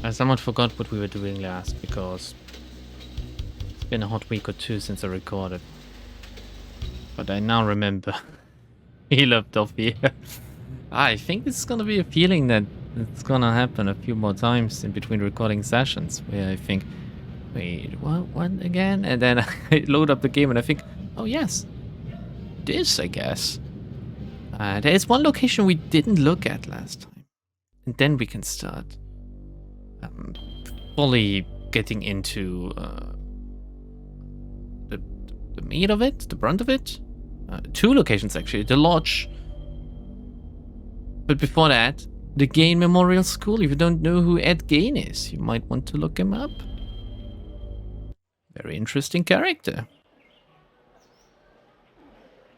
I somewhat forgot what we were doing last because it's been a hot week or two since I recorded. But I now remember. He left off here. I think it's gonna be a feeling that it's gonna happen a few more times in between recording sessions where I think, wait, what again? And then I load up the game and I think, oh yes, this I guess. There's one location we didn't look at last time. And then we can start fully getting into the meat of it, the brunt of it. Two locations actually, the lodge. But before that, the Gain Memorial School. If you don't know who Ed Gain is, you might want to look him up. Very interesting character.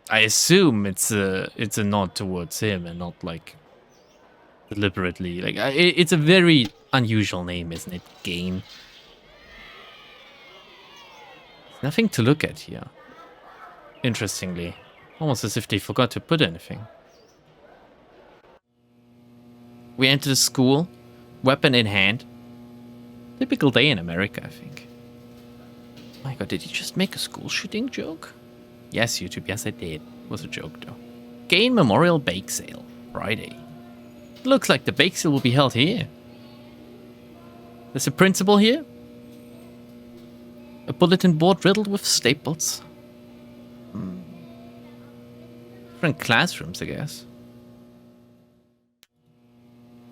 I assume it's a nod towards him and not like deliberately. Like it's a very unusual name, isn't it? Gain. Nothing to look at here. Interestingly, almost as if they forgot to put anything. We enter the school, weapon in hand. Typical day in America, I think. My god, did you just make a school shooting joke? Yes, YouTube, yes I did. It was a joke though. Gain Memorial Bake Sale, Friday. Looks like the bake sale will be held here. There's a principal here. A bulletin board riddled with staples. Different classrooms, I guess.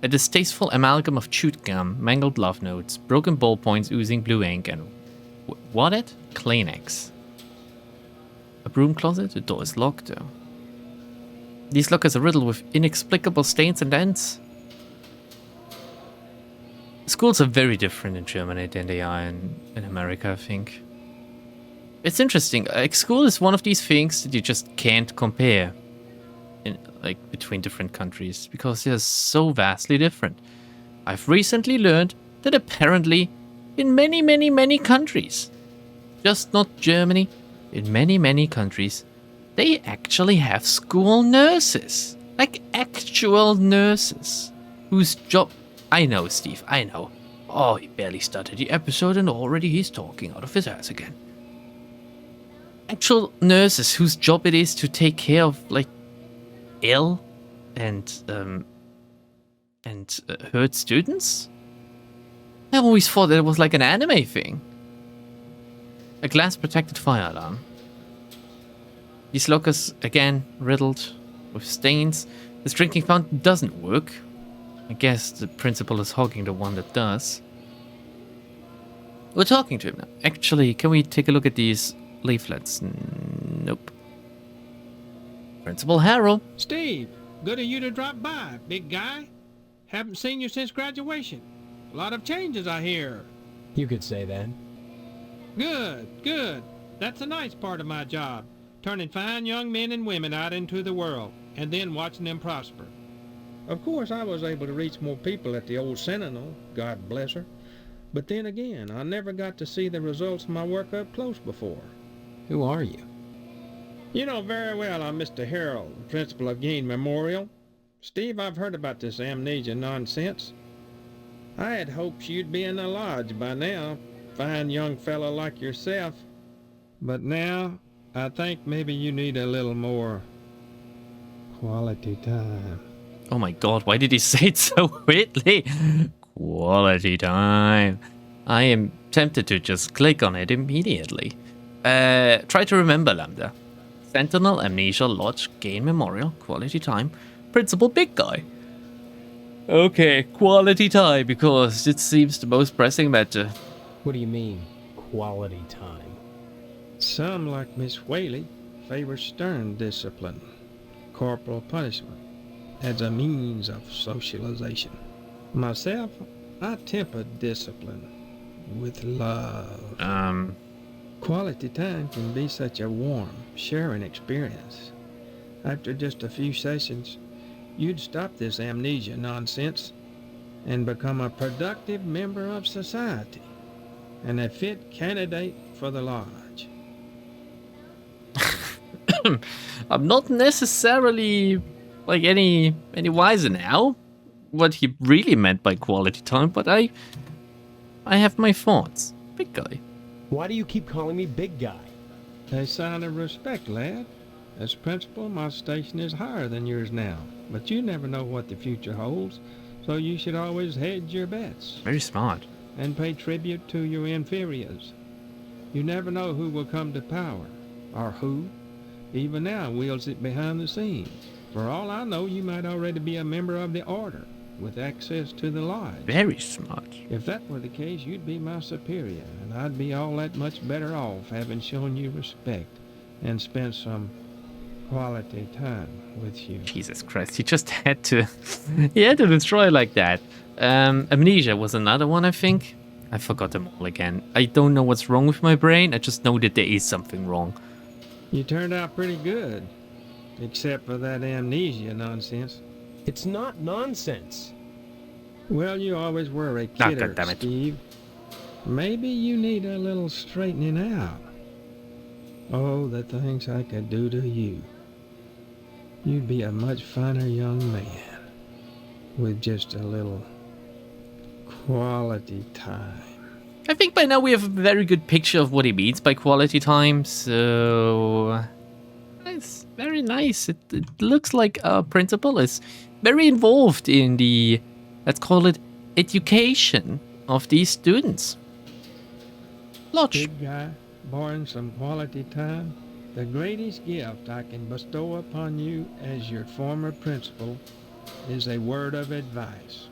A distasteful amalgam of chewed gum, mangled love notes, broken ballpoints oozing blue ink, and what it? Kleenex. A broom closet? The door is locked, though. These lockers are riddled with inexplicable stains and dents. Schools are very different in Germany than they are in America, I think. It's interesting. Like, school is one of these things that you just can't compare between different countries because they're so vastly different. I've recently learned that apparently in many, many, many countries, just not Germany, in many, many countries, they actually have school nurses. Like actual nurses whose job... I know, Steve, I know. Oh, he barely started the episode and already he's talking out of his ass again. Actual nurses whose job it is to take care of, like, ill and hurt students? I always thought that it was like an anime thing. A glass-protected fire alarm. These lockers, again, riddled with stains. This drinking fountain doesn't work. I guess the principal is hogging the one that does. We're talking to him now. Actually, can we take a look at these leaflets? Nope. Principal Harold. Steve, good of you to drop by, big guy. Haven't seen you since graduation. A lot of changes, I hear. You could say that. Good, good. That's a nice part of my job. Turning fine young men and women out into the world, and then watching them prosper. Of course, I was able to reach more people at the old Sentinel, God bless her. But then again, I never got to see the results of my work up close before. Who are you? You know very well I'm Mr. Harold, principal of Gain Memorial. Steve, I've heard about this amnesia nonsense. I had hoped you'd be in the lodge by now, fine young fellow like yourself. But now, I think maybe you need a little more quality time. Oh my god, why did he say it so weirdly? Quality time. I am tempted to just click on it immediately. Try to remember, Lambda. Sentinel, Amnesia, Lodge, Gain Memorial, Quality Time, Principal Big Guy. Okay, quality time, because it seems the most pressing matter. What do you mean, quality time? Some, like Miss Whaley, favor stern discipline, corporal punishment, as a means of socialization. Myself, I temper discipline with love. Quality time can be such a warm, sharing experience. After just a few sessions, you'd stop this amnesia nonsense and become a productive member of society and a fit candidate for the lodge. I'm not necessarily like any wiser now. what he really meant by quality time, but I have my thoughts. Big guy. Why do you keep calling me big guy? A sign of respect, lad. As principal, my station is higher than yours now, but you never know what the future holds, so you should always hedge your bets Very smart. and pay tribute to your inferiors. You never know who will come to power, or who, even now, wields it behind the scenes. For all I know, you might already be a member of the Order, with access to the Lodge. Very smart. If that were the case, you'd be my superior, and I'd be all that much better off having shown you respect and spent some quality time with you. Jesus Christ, he just had to he had to destroy like that. Amnesia was another one, I think. I forgot them all again. I don't know what's wrong with my brain, I just know that there is something wrong. You turned out pretty good, except for that amnesia nonsense. It's not nonsense. Well, you always were a Ah, kidder, goddammit. Steve. Maybe you need a little straightening out. Oh, the things I could do to you. You'd be a much finer young man with just a little quality time. I think by now we have a very good picture of what he means by quality time, so it's very nice. It looks like our principal is very involved in the, let's call it, education of these students. Lodge. Big guy, borrowing some quality time, the greatest gift I can bestow upon you as your former principal is a word of advice.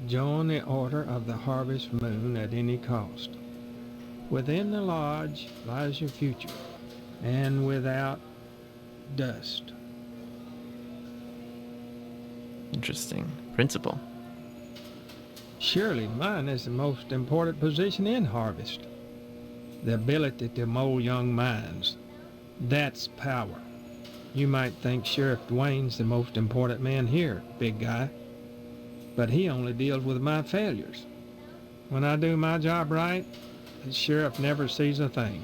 Join the Order of the Harvest Moon at any cost. Within the Lodge lies your future, and without dust. Interesting. Principal. Surely mine is the most important position in Harvest. The ability to mold young minds. That's power. You might think Sheriff Dwayne's the most important man here, big guy. But he only deals with my failures. When I do my job right, the sheriff never sees a thing.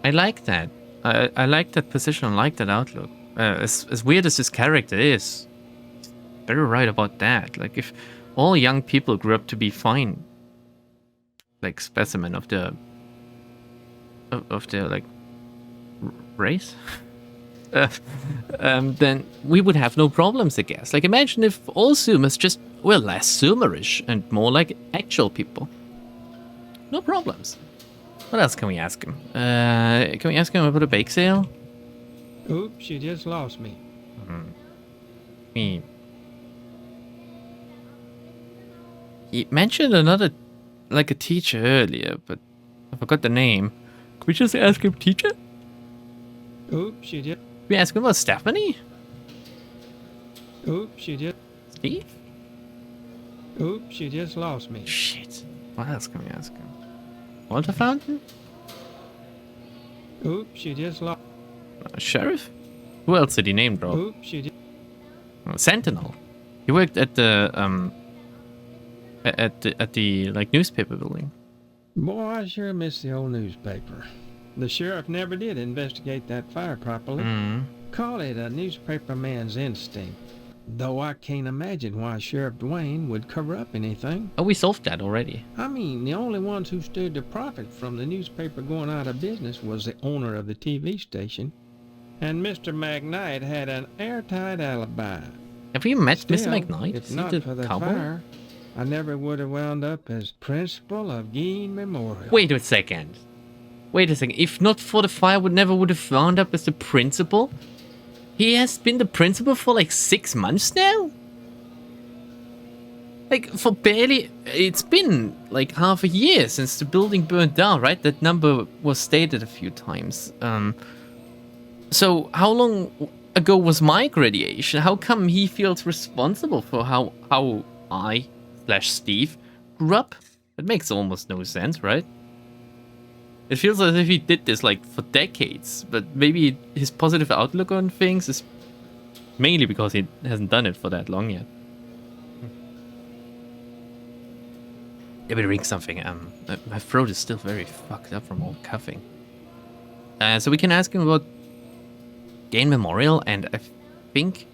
I like that. I like that position. I like that outlook. As weird as this character is, very right about that. Like, if all young people grew up to be fine, like specimen of the like race, then we would have no problems, I guess. Like, imagine if all Zoomers just were less Zoomerish and more like actual people. No problems. What else can we ask him? Can we ask him about a bake sale? Oops, you just lost me. He mentioned another, like a teacher earlier, but I forgot the name. Can we just ask him teacher? Oops, you just... Can we ask him about Stephanie? Oops, you just... Steve? Oops, you just lost me. Shit. What else can we ask him? Walter Fountain? Oops, you just lost... Sheriff? Who else did he name drop? Oops, you just... Sentinel. He worked at the at the like newspaper building. Boy, I sure miss the old newspaper. The sheriff never did investigate that fire properly. Call it a newspaper man's instinct. Though I can't imagine why Sheriff Dwayne would cover up anything. Oh, we solved that already. I mean, the only ones who stood to profit from the newspaper going out of business was the owner of the TV station. And Mr. McKnight had an airtight alibi. Have we met Still, Mr. McKnight? if Is he not the for the cowboy? fire, I never would have wound up as principal of Gein Memorial. Wait a second. Wait a second. If not for the fire, never would have wound up as the principal? He has been the principal for like 6 months now? Like, for barely... It's been like half a year since the building burned down, right? That number was stated a few times. So, how long ago was my graduation? How come he feels responsible for how I/Steve grew up? It makes almost no sense, right? It feels as if he did this like for decades, but maybe his positive outlook on things is mainly because he hasn't done it for that long yet. Let me drink something. My throat is still very fucked up from all coughing. So we can ask him about Gein Memorial, and I think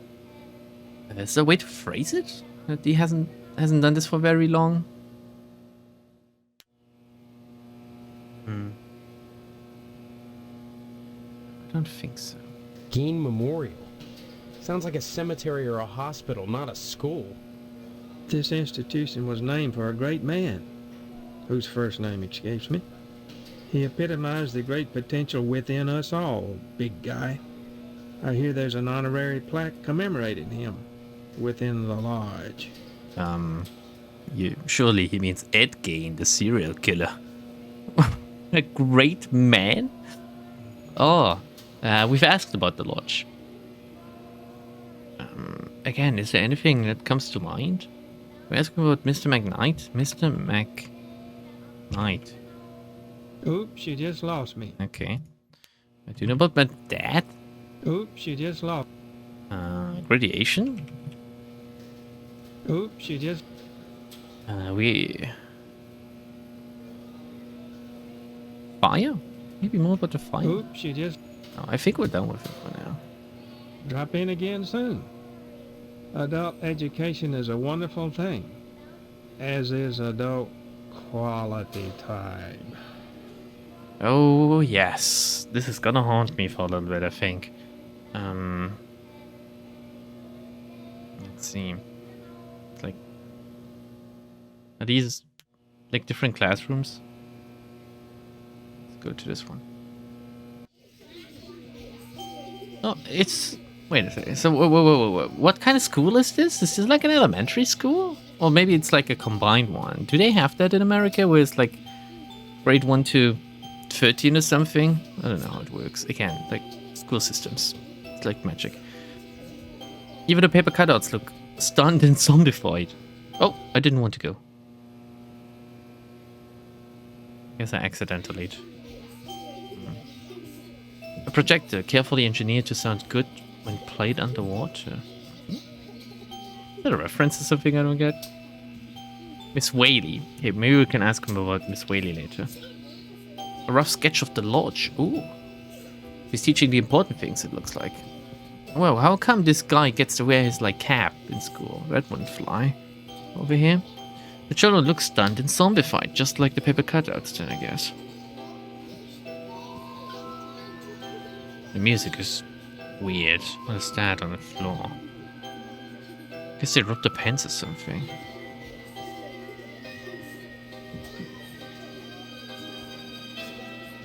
Is there a way to phrase it? That he hasn't done this for very long? I don't think so. Gain Memorial. Sounds like a cemetery or a hospital, not a school. This institution was named for a great man, whose first name escapes me. He epitomized the great potential within us all, big guy. I hear there's an honorary plaque commemorating him within the lodge. Surely he means Ed Gein, the serial killer. A great man? Oh, we've asked about the lodge. Again, is there anything that comes to mind? We're asking about Mr. McKnight. Mr. McKnight. Oops, you just lost me. Okay. I do know about my dad. Oops, you just lost. Radiation. Oops, you just... Fire? Maybe more about the fire? Oops, you just... No, I think we're done with it for now. Drop in again soon. Adult education is a wonderful thing, as is adult quality time. Oh, yes. This is gonna haunt me for a little bit, I think. Let's see. It's like... Are these, like, different classrooms? Let's go to this one. Oh, it's... Wait a second. So, whoa. What kind of school is this? Is this like an elementary school? Or maybe it's like a combined one. Do they have that in America where it's like grade 1 to 13 or something? I don't know how it works. Again, like school systems. It's like magic. Even the paper cutouts look stunned and zombified. Oh, I didn't want to go. Guess I accidentally. A projector, carefully engineered to sound good when played underwater. Is that a reference to something I don't get? Miss Whaley. Hey, maybe we can ask him about Miss Whaley later. A rough sketch of the lodge. Ooh. He's teaching the important things, it looks like. Well, how come this guy gets to wear his, like, cap in school? That wouldn't fly. Over here. The children look stunned and zombified, just like the paper cutouts then, I guess. The music is weird. What is that on the floor? Guess they rubbed the pens or something.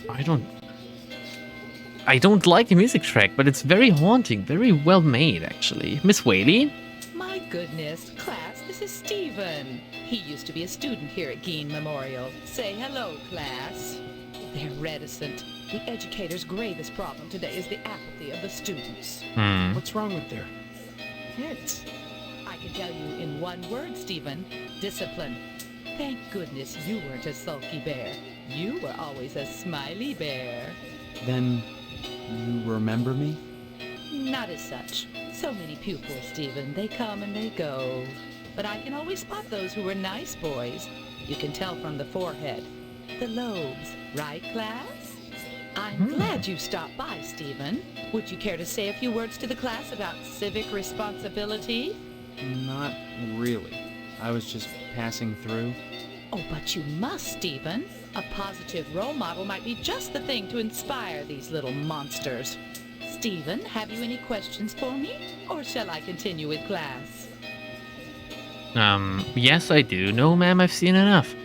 I don't like the music track, but it's very haunting, very well made, actually. Miss Whaley? My goodness, class, this is Stephen. He used to be a student here at Gein Memorial. Say hello, class. They're reticent. The educator's gravest problem today is the apathy of the students. What's wrong with their heads? I can tell you in one word, Stephen. Discipline. Thank goodness you weren't a sulky bear. You were always a smiley bear. Then you remember me? Not as such. So many pupils, Stephen. They come and they go. But I can always spot those who were nice boys. You can tell from the forehead. The lobes. Right, class? I'm glad you stopped by, Stephen. Would you care to say a few words to the class about civic responsibility? Not really. I was just passing through. Oh, but you must, Stephen. A positive role model might be just the thing to inspire these little monsters. Stephen, have you any questions for me? Or shall I continue with class? Yes, I do. No, ma'am, I've seen enough.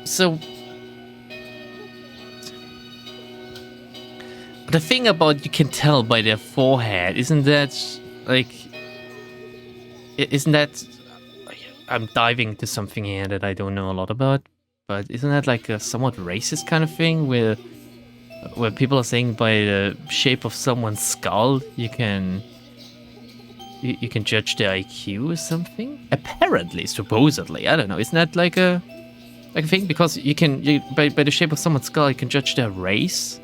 So... The thing about you can tell by their forehead, isn't that, like... Isn't that... I'm diving into something here that I don't know a lot about, but isn't that like a somewhat racist kind of thing where people are saying by the shape of someone's skull you can judge their IQ or something? Apparently, supposedly, I don't know. Isn't that like a thing? Because by the shape of someone's skull you can judge their race,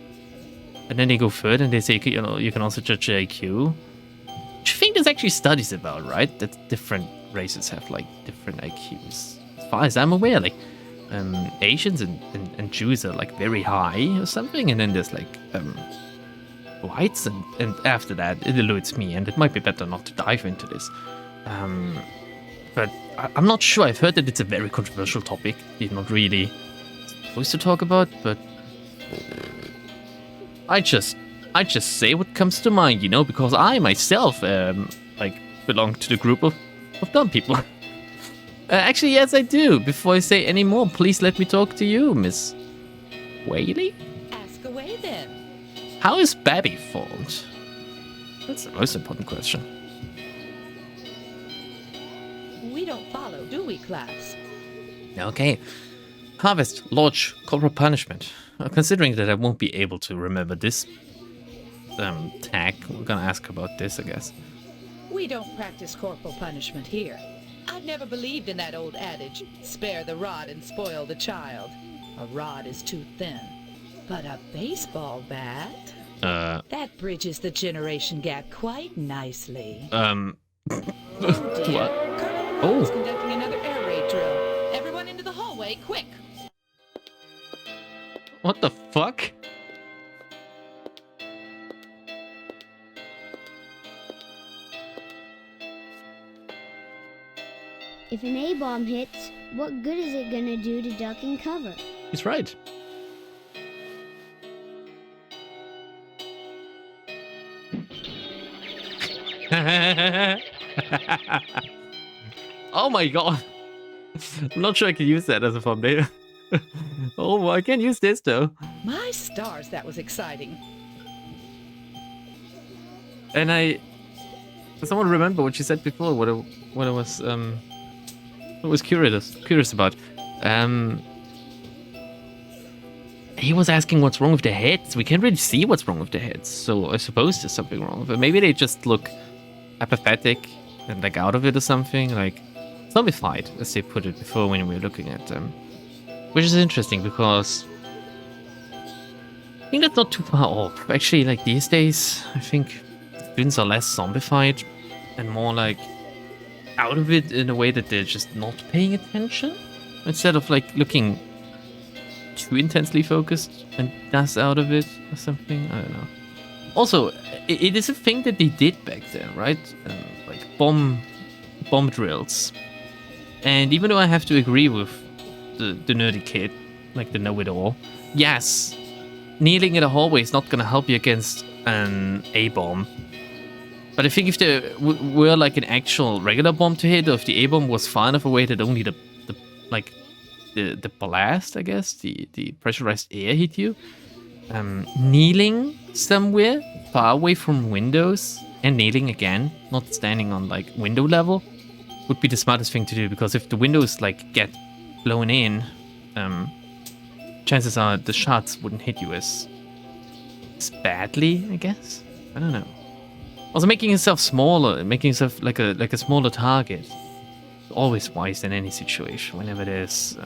and then they go further and they say you can also judge their IQ. Which I think there's actually studies about, right? That different races have like different IQs. As far as I'm aware, like Asians and Jews are like very high or something, and then there's like rights, and after that it eludes me, and it might be better not to dive into this. But I'm not sure. I've heard that it's a very controversial topic. You're not really supposed to talk about, but I just say what comes to mind, you know, because I myself like belong to the group of dumb people. Actually, yes, I do. Before I say any more, please let me talk to you, Miss Whaley. Ask away then. How is Babby formed? That's the most important question. We don't follow, do we, class? Okay. Harvest, Lodge, Corporal Punishment. Considering that I won't be able to remember this tag, we're gonna ask about this, I guess. We don't practice corporal punishment here. I've never believed in that old adage, spare the rod and spoil the child. A rod is too thin. But a baseball bat? That bridges the generation gap quite nicely. Oh, dear. What? Colonel is conducting another air raid drill. Everyone into the hallway, quick! What the fuck? If an A-bomb hits, what good is it gonna do to duck and cover? He's right. Oh my god. I'm not sure I can use that as a thumbnail. Oh, well, I can use this though. My stars, that was exciting. And someone remember what you said before, what I was curious about. He was asking what's wrong with their heads. We can't really see what's wrong with their heads, so I suppose there's something wrong. But maybe they just look apathetic and like out of it or something, like zombified, as they put it before when we were looking at them. Which is interesting because I think that's not too far off. Actually, like these days, I think students are less zombified and more like out of it in a way that they're just not paying attention instead of like looking too intensely focused and thus out of it or something. I don't know. Also, it is a thing that they did back then, right? Like bomb drills. And even though I have to agree with the nerdy kid, like the know-it-all, yes, kneeling in a hallway is not gonna help you against an A-bomb. But I think if there were like an actual regular bomb to hit, or if the A-bomb was far enough away that only the blast, I guess, the pressurized air hit you, kneeling somewhere far away from windows and kneeling again, not standing on like window level, would be the smartest thing to do, because if the windows like get blown in, chances are the shots wouldn't hit you as badly, I guess. I don't know. Also, making yourself smaller, making yourself like a smaller target, always wise in any situation. Whenever there's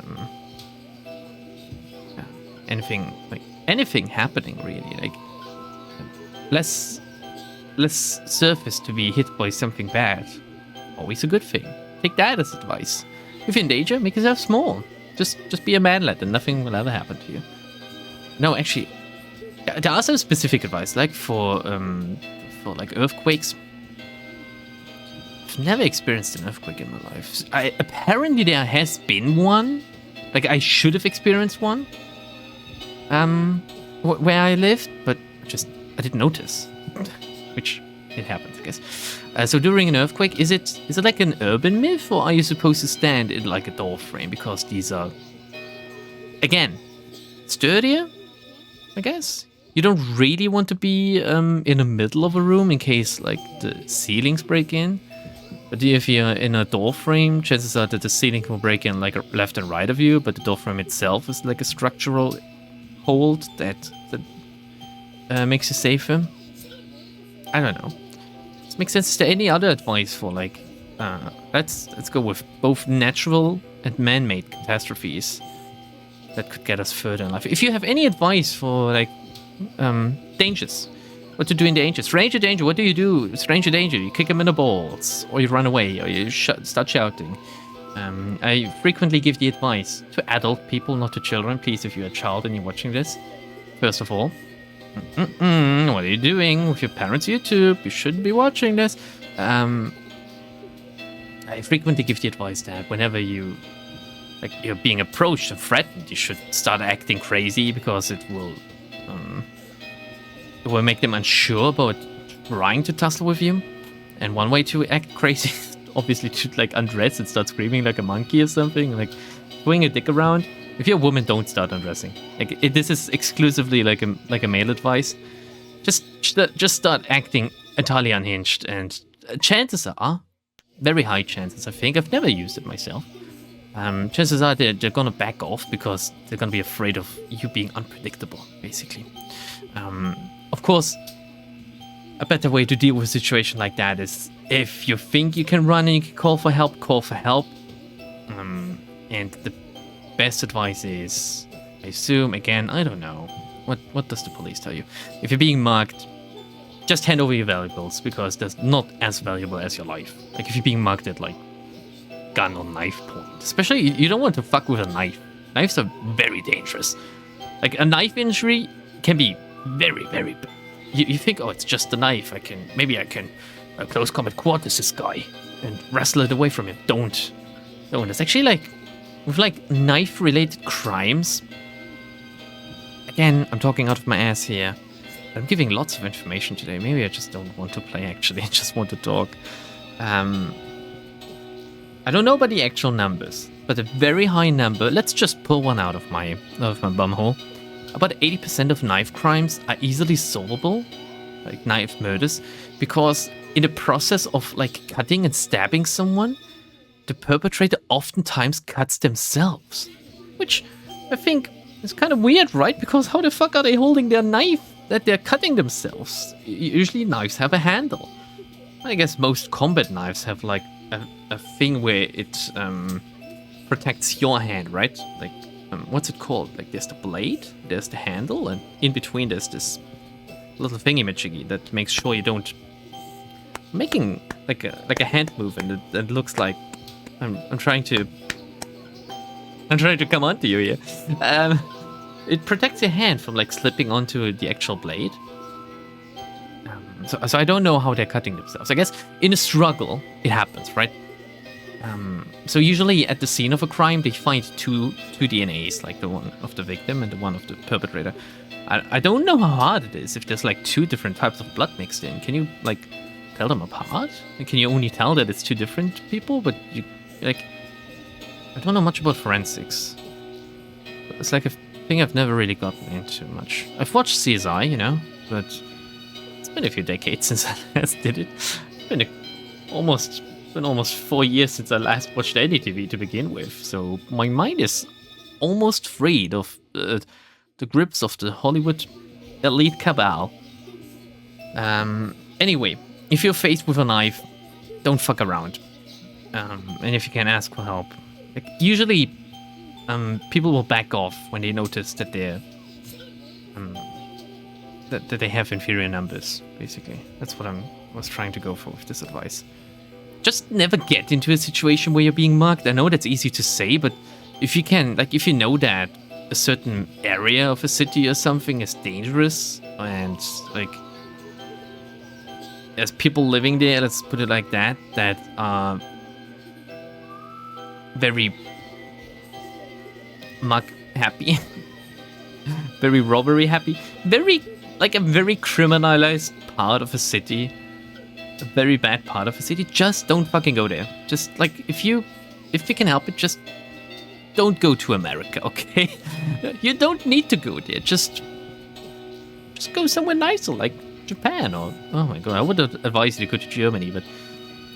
anything happening, really, like less surface to be hit by something bad, always a good thing. Take that as advice. If you're in danger, make yourself small. Just be a manlet, and nothing will ever happen to you. No, actually, there are some specific advice, like for like earthquakes. I've never experienced an earthquake in my life. Apparently there has been one. Like I should have experienced one. Where I lived, but I didn't notice. Which it happens, I guess. So during an earthquake, is it like an urban myth, or are you supposed to stand in like a door frame, because these are, again, sturdier, I guess? You don't really want to be in the middle of a room in case like the ceilings break in. But if you're in a door frame, chances are that the ceiling will break in like left and right of you, but the door frame itself is like a structural hold that makes you safer. I don't know. This makes sense. Is there any other advice for like let's go with both natural and man-made catastrophes that could get us further in life? If you have any advice for like dangers, what to do in danger, stranger danger, what do you do? Stranger danger, you kick them in the balls, or you run away, or you start shouting. I frequently give the advice to adult people, not to children. Please, if you're a child and you're watching this, first of all, What are you doing with your parents' YouTube? You shouldn't be watching this. I frequently give the advice that whenever you're being approached and threatened, you should start acting crazy because it will make them unsure about trying to tussle with you. And one way to act crazy is obviously to like undress and start screaming like a monkey or something, like swing a dick around. If you're a woman, don't start undressing. This is exclusively like a male advice. Just start acting entirely unhinged, and chances are, very high chances, I think, I've never used it myself. Chances are they're gonna back off because they're gonna be afraid of you being unpredictable, basically. Of course, a better way to deal with a situation like that is if you think you can run and you can call for help, call for help. And the best advice is, I assume, again, I don't know. What does the police tell you? If you're being mugged, just hand over your valuables because that's not as valuable as your life. Like if you're being mugged at like gun or knife point, especially you don't want to fuck with a knife. Knives are very dangerous. Like a knife injury can be very, very bad. You think, oh, it's just a knife. Maybe I can close combat quarters this guy and wrestle it away from him. Don't. It's actually like with like knife related crimes. Again, I'm talking out of my ass here. I'm giving lots of information today. Maybe I just don't want to play, actually. I just want to talk. I don't know about the actual numbers, but a very high number. Let's just pull one out of my bumhole. About 80% of knife crimes are easily solvable, like knife murders, because in the process of like cutting and stabbing someone, the perpetrator oftentimes cuts themselves. Which I think is kind of weird, right? Because how the fuck are they holding their knife that they're cutting themselves? Usually knives have a handle. I guess most combat knives have like a thing where it protects your hand, right? Like, what's it called? Like there's the blade, there's the handle, and in between there's this little thingy-majiggy that makes sure you don't... Making like a hand movement that looks like I'm trying to come onto you here. It protects your hand from like slipping onto the actual blade. So I don't know how they're cutting themselves. I guess in a struggle it happens, right? So usually at the scene of a crime they find two DNAs, like the one of the victim and the one of the perpetrator. I don't know how hard it is if there's like two different types of blood mixed in. Can you like tell them apart? Can you only tell that it's two different people? But you like, I don't know much about forensics. It's like a thing I've never really gotten into much. I've watched CSI, you know, but it's been a few decades since I last did it. It's been almost 4 years since I last watched any TV to begin with, so my mind is almost freed of the grips of the Hollywood elite cabal. Anyway, if you're faced with a knife, don't fuck around. And if you can, ask for help. Like, usually, people will back off when they notice that they're that they have inferior numbers. Basically, that's what I was trying to go for with this advice. Just never get into a situation where you're being mugged. I know that's easy to say, but if you can, like, if you know that a certain area of a city or something is dangerous and like there's people living there, let's put it like that, that are very mug happy, very robbery happy, very like a very criminalized part of a city, a very bad part of a city, just don't fucking go there. Just like if you can help it, just don't go to America, okay? You don't need to go there. Just go somewhere nicer, like Japan or, oh my god, I would advise you to go to Germany, but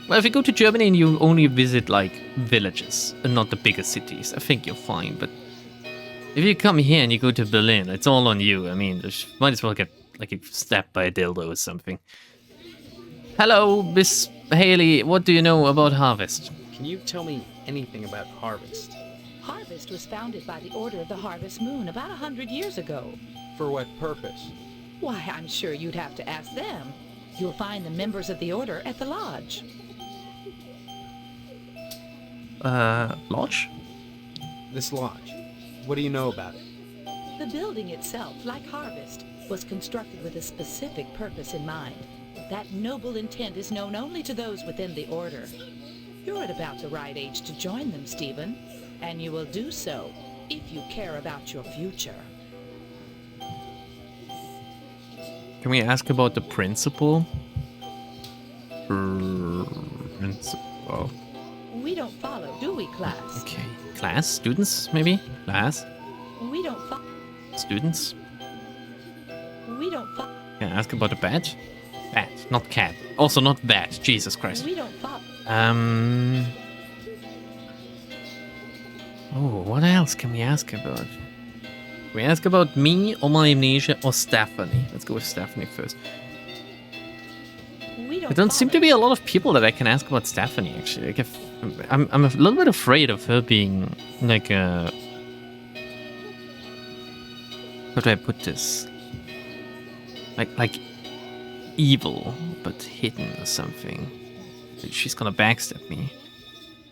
well, if you go to Germany and you only visit like villages and not the bigger cities, I think you're fine. But if you come here and you go to Berlin, it's all on you. I mean, you might as well get like stabbed by a dildo or something. Hello, Miss Haley. What do you know about Harvest? Can you tell me anything about Harvest? Harvest was founded by the Order of the Harvest Moon about 100 years ago. For what purpose? Why, I'm sure you'd have to ask them. You'll find the members of the Order at the lodge. Lodge? This lodge. What do you know about it? The building itself, like Harvest, was constructed with a specific purpose in mind. That noble intent is known only to those within the Order. You're at about the right age to join them, Stephen, and you will do so if you care about your future. Can we ask about the principal? Principal. We don't follow, do we, class? Okay. Class? Students, maybe? Class? We don't follow. Students? We don't follow. Can I ask about the bat? Bat, not cat. Also not bat. Jesus Christ. We don't follow. Oh, what else can we ask about? Can we ask about me or my amnesia or Stephanie? Let's go with Stephanie first. We There don't seem to be a lot of people that I can ask about Stephanie, actually. Like, if, I'm a little bit afraid of her being like a... How do I put this? Like evil, but hidden or something. Like she's gonna backstab me.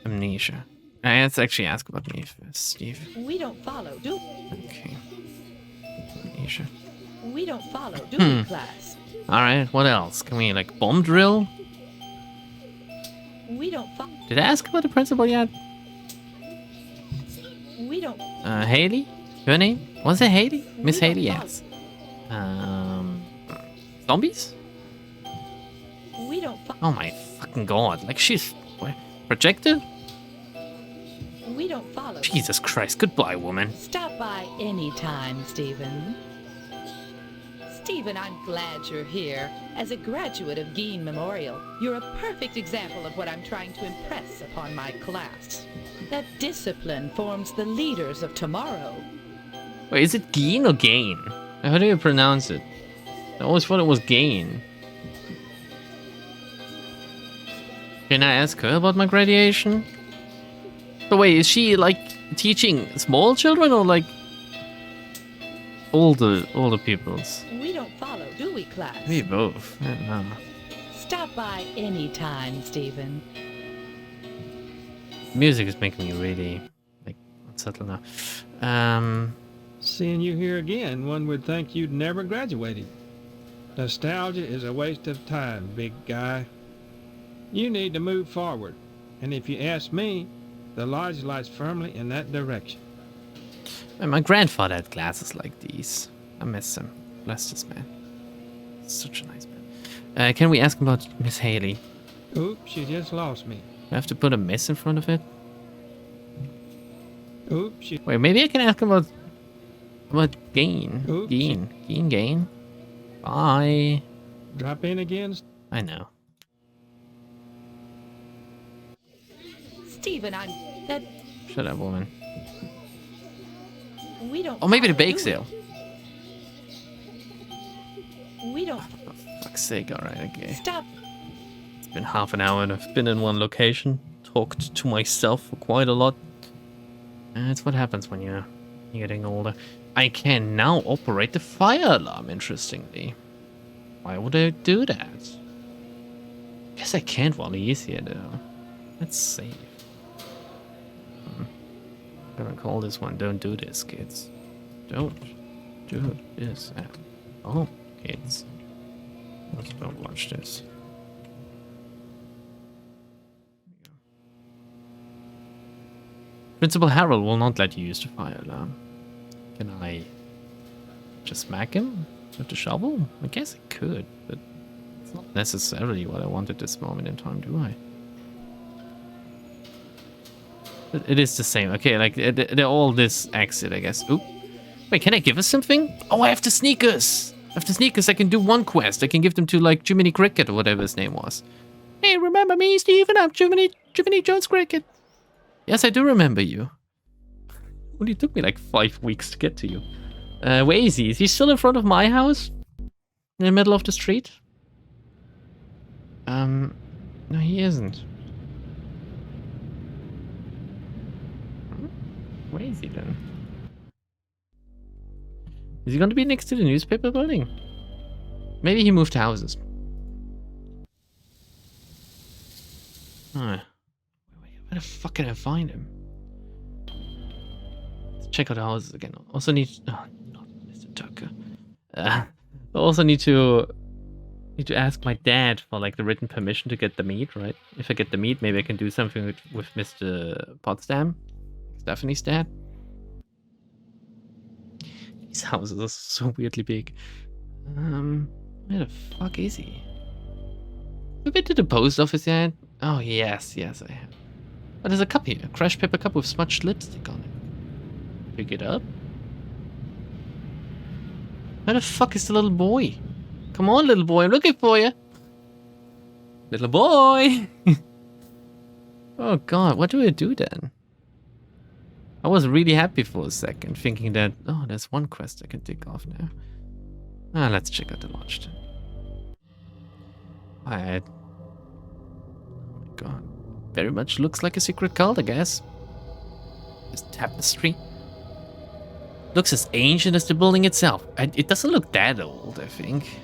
Amnesia. Let's actually ask about me first, Steve. We don't follow, do Okay. Amnesia. we don't follow, do we, class? Alright, what else? Can we, like, bomb drill? We don't follow. Did I ask about the principal yet? We don't. Haley? Her name? Was it Haley? Miss We don't Haley, follow. yes. Zombies? We don't follow. Oh my fucking god. Like, she's... what, projected? We don't follow. Jesus Christ. Goodbye, woman. Stop by anytime, Stephen. Stephen, I'm glad you're here. As a graduate of Geen Memorial, you're a perfect example of what I'm trying to impress upon my class. That discipline forms the leaders of tomorrow. Wait, is it Geen or Gain? How do you pronounce it? I always thought it was Gain. Can I ask her about my graduation? So wait, is she like teaching small children or like older peoples? We don't follow, do we, class? Maybe both. I don't know. Stop by anytime, Stephen. Music is making me really like unsettled now. Seeing you here again, one would think you'd never graduated. Nostalgia is a waste of time, big guy. You need to move forward, and if you ask me, the lodge lies firmly in that direction. My grandfather had glasses like these. I miss him. Bless this man. Such a nice man. Can we ask about Miss Haley? Oops, you just lost me. I have to put a miss in front of it. Oops, you... Wait, maybe I can ask about Gain. Oops. Gain. Bye. Drop in again. I know. Stephen, I'm... that... Shut up, woman. We don't Or maybe the follow, bake do sale. We don't... For fuck's sake, alright, okay. Stop. It's been half an hour and I've been in one location. Talked to myself for quite a lot. That's what happens when you're getting older. I can now operate the fire alarm, interestingly. Why would I do that? Guess I can't while he's here, though. Let's save. I'm gonna call this one, don't do this, kids. Don't do this at all, kids. Let's don't watch this. Principal Harold will not let you use the fire alarm. Can I just smack him with the shovel? I guess I could, but it's not necessarily what I want at this moment in time, do I? It is the same. Okay, like, they're all this exit, I guess. Oop. Wait, can I give us something? Oh, I have the sneakers! I have the sneakers. I can do one quest. I can give them to, like, Jiminy Cricket or whatever his name was. Hey, remember me, Stephen? I'm Jiminy Jones Cricket. Yes, I do remember you. Only took me like 5 weeks to get to you. Where is he? Is he still in front of my house? In the middle of the street? No, he isn't. Where is he then? Is he going to be next to the newspaper building? Maybe he moved houses. Where the fuck can I find him? Let's check out the houses again. Also need... Oh, not Mr. Tucker. I also need to ask my dad for like the written permission to get the meat, right? If I get the meat, maybe I can do something with Mr. Potsdam, Stephanie's dad. These houses are so weirdly big. Where the fuck is he? Have you been to the post office yet? Oh yes, yes I have. Oh, there's a cup here, a crushed paper cup with smudged lipstick on it. Pick it up. Where the fuck is the little boy? Come on, little boy, I'm looking for you. Little boy! Oh god, what do I do then? I was really happy for a second, thinking that, oh, there's one quest I can tick off now. Ah, let's check out the lodge then. Alright. Oh my god. Very much looks like a secret cult, I guess. This tapestry. Looks as ancient as the building itself. It doesn't look that old, I think.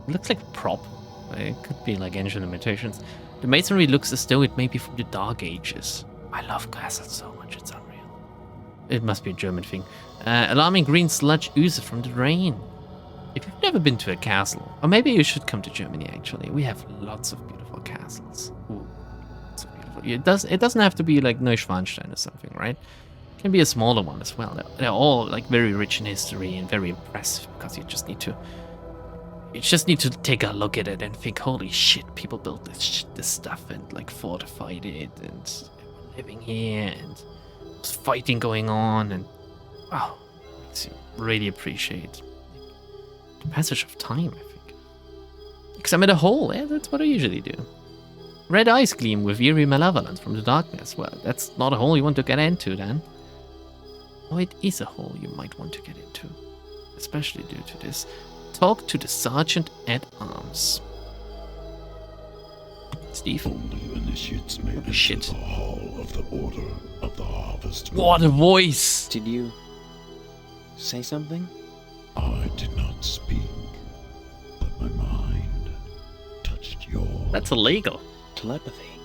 It looks like a prop. It could be like ancient imitations. The masonry looks as though it may be from the Dark Ages. I love castles so much, it's unreal. It must be a German thing. Alarming green sludge oozes from the rain. If you've never been to a castle, or maybe you should come to Germany actually. We have lots of beautiful castles. Ooh, so beautiful. It doesn't have to be like Neuschwanstein or something, right? It can be a smaller one as well. They're all like very rich in history and very impressive because you just need to take a look at it and think, holy shit, people built this stuff and like fortified it and living here and there's fighting going on and wow, makes you really appreciate the passage of time, I think. Examine a hole, yeah, that's what I usually do. Red eyes gleam with eerie malevolence from the darkness. Well, that's not a hole you want to get into then. Oh, it is a hole you might want to get into, especially due to this. Talk to the Sergeant at Arms. Steve? Only initiates may enter shit. the hall of the Order of the Harvest. What a voice! Did you say something? I did not speak, but my mind touched yours. That's illegal. Telepathy.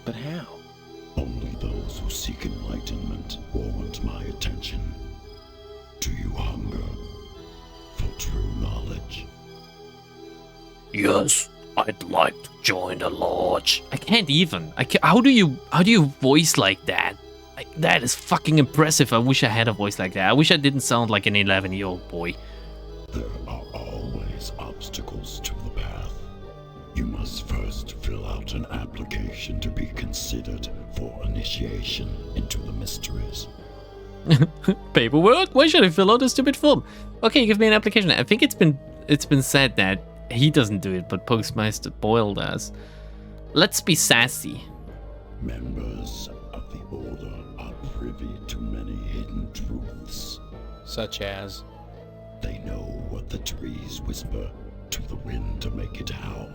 But how? Only those who seek enlightenment warrant my attention. Do you hunger for true knowledge? Yes, I'd like to join the lodge. I can't even. How do you voice like that? That is fucking impressive. I wish I had a voice like that. I wish I didn't sound like an 11-year-old boy. There are always obstacles to the path. You must first fill out an application to be considered for initiation into the mysteries. Paperwork? Why should I fill out a stupid form? Okay, give me an application. I think it's been said that he doesn't do it, but Postmaster Boyle does. Let's be sassy. Members of the Order are privy to many hidden truths. Such as? They know what the trees whisper to the wind to make it howl.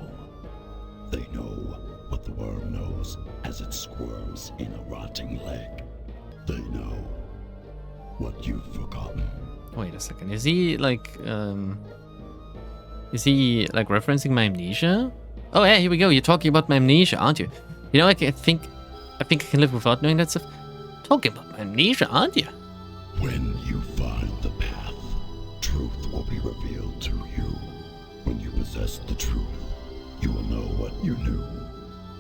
They know what the worm knows as it squirms in a rotting leg. They know what you've forgotten. Wait a second. Is he like referencing my amnesia? Oh yeah, here we go. You're talking about my amnesia, aren't you? You know, I think I can live without knowing that stuff. Talking about my amnesia, aren't you? When you find the path, truth will be revealed to you. When you possess the truth, you will know what you knew.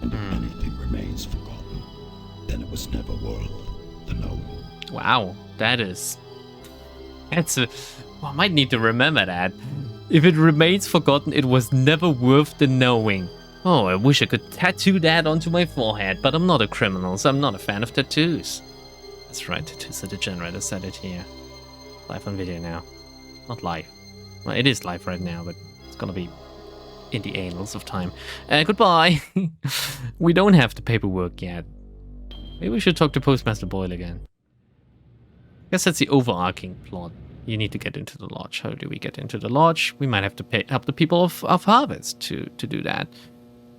And if anything remains forgotten, then it was never worth the knowing. Wow, that's a... Well, I might need to remember that. If it remains forgotten, it was never worth the knowing. Oh, I wish I could tattoo that onto my forehead, but I'm not a criminal, so I'm not a fan of tattoos. That's right, tattoos are degenerate, I said it here. Live on video now. Not live. Well, it is live right now, but it's gonna be in the annals of time. Goodbye! We don't have the paperwork yet. Maybe we should talk to Postmaster Boyle again. I guess that's the overarching plot. You need to get into the lodge. How do we get into the lodge? We might have to help the people of Harvest to do that.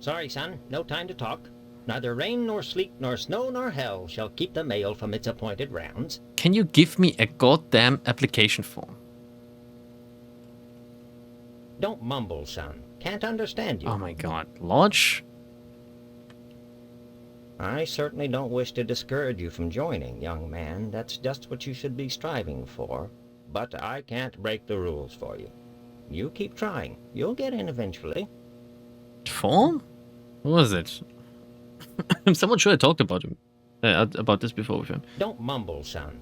Sorry, son, no time to talk. Neither rain nor sleet nor snow nor hell shall keep the mail from its appointed rounds. Can you give me a goddamn application form? Don't mumble, son. Can't understand you. Oh my god. Lodge? I certainly don't wish to discourage you from joining, young man. That's just what you should be striving for. but I can't break the rules for you. You keep trying. You'll get in eventually. Form? What was it? Someone should have talked about this before with him. Don't mumble, son.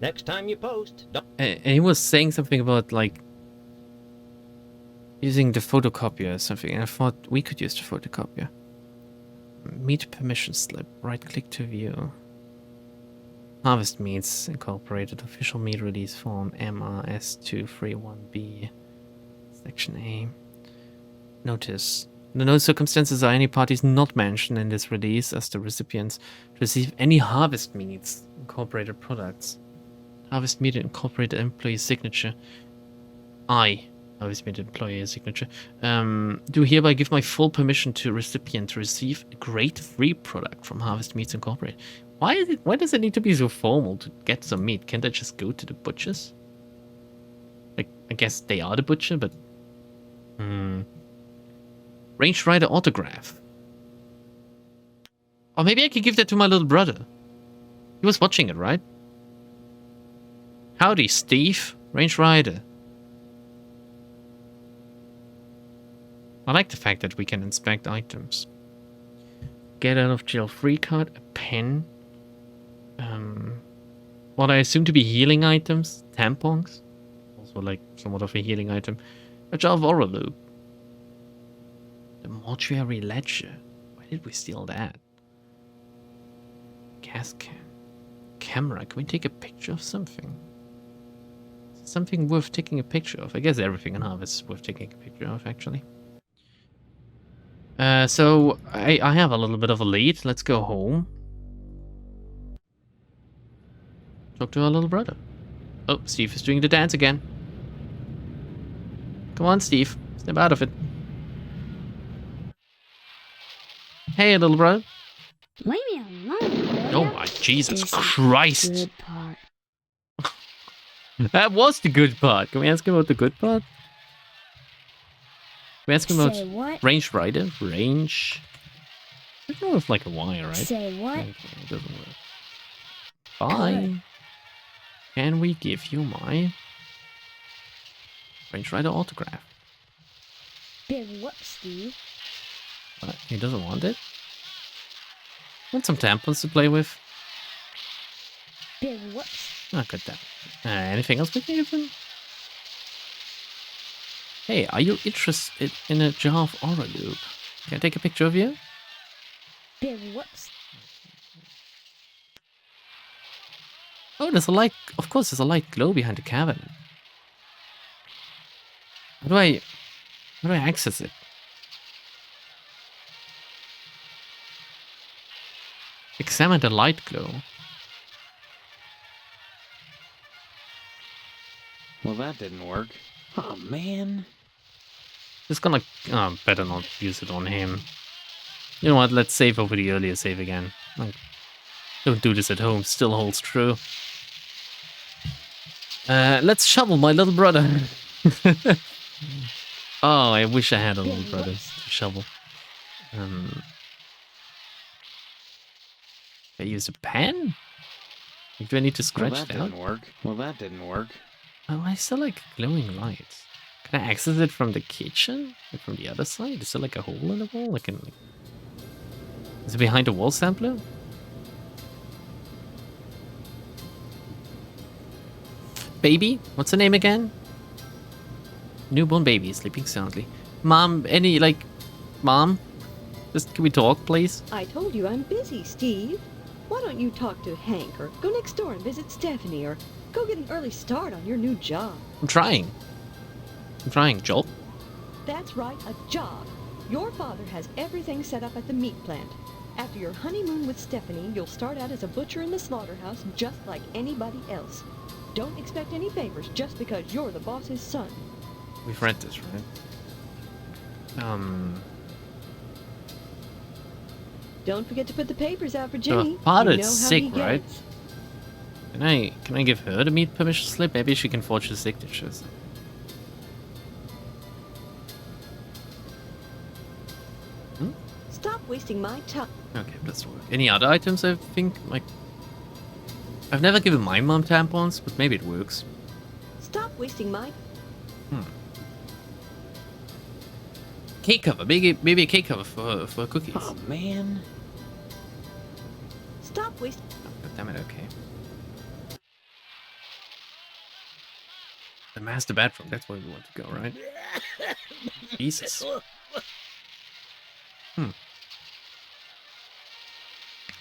Next time you post, don't... And he was saying something about, like, using the photocopier or something, and I thought we could use the photocopier. Meat permission slip. Right-click to view. Harvest Meats Incorporated official meat release form MRS231B. Section A. Notice. Under no circumstances are any parties not mentioned in this release as the recipients to receive any Harvest Meats Incorporated products. Harvest Meat Incorporated employee signature. Harvest Meat employee signature. Do hereby give my full permission to recipient to receive a great free product from Harvest Meats Incorporated. Why does it need to be so formal to get some meat? Can't I just go to the butchers? Like, I guess they are the butcher, but... Range Rider autograph. Or maybe I could give that to my little brother. He was watching it, right? Howdy, Steve. Range Rider. I like the fact that we can inspect items. Get out of jail free card, a pen. What I assume to be healing items. Tampons. Also like somewhat of a healing item. A jar of oral lube. The mortuary ledger. Why did we steal that? Gas can. Camera. Can we take a picture of something? Something worth taking a picture of. I guess everything in Harvest is worth taking a picture of, actually. So I have a little bit of a lead. Let's go home. Talk to our little brother. Oh, Steve is doing the dance again. Come on, Steve. Step out of it. Hey, little brother. Leave me alone. Oh my Jesus This is Christ. the good part. That was the good part. Can we ask him about the good part? Can we ask him about Say what? Range Rider? Range. There's no with like a Y, right? Say what? Okay, it doesn't work. Bye. Can we give you my Range Rider autograph? Big whoop, Steve. What? He doesn't want it? Want some tampons to play with? Big whoops. Oh, good damn. Anything else we can give him? Hey, are you interested in a jar of oral lube? Can I take a picture of you? Big whoops. Oh, there's a light. Of course, there's a light glow behind the cabinet. How do I access it? Examine the light glow. Well, that didn't work. Oh, man. Just gonna... Oh, better not use it on him. You know what? Let's save over the earlier save again. Like, don't do this at home. Still holds true. Let's shovel my little brother. Oh, I wish I had a little brother to shovel. I use a pen? Do I need to scratch Well, that that out? didn't work. Well, that didn't work. Oh, I still like glowing lights. Can I access it from the kitchen? Like from the other side? Is there like a hole in the wall? Is it behind a wall sampler? Baby? What's her name again? Newborn baby, sleeping soundly. Mom, Mom? Just, can we talk, please? I told you I'm busy, Steve. Why don't you talk to Hank, or go next door and visit Stephanie, or go get an early start on your new job? I'm trying. Joel. That's right, a job. Your father has everything set up at the meat plant. After your honeymoon with Stephanie, you'll start out as a butcher in the slaughterhouse just like anybody else. Don't expect any favors just because you're the boss's son. We've read this, right? Don't forget to put the papers out for Jenny. Father's You know how sick, he right? gets. Can I give her the meat permission slip? Maybe she can forge the signatures. Stop wasting my time. Okay, that's work. Any other items I think, like... I've never given my mom tampons, but maybe it works. Stop wasting my... Cake cover, maybe a cake cover for cookies. Oh, man. Stop wasting... God damn it, okay. The master bedroom, that's where we want to go, right? Jesus.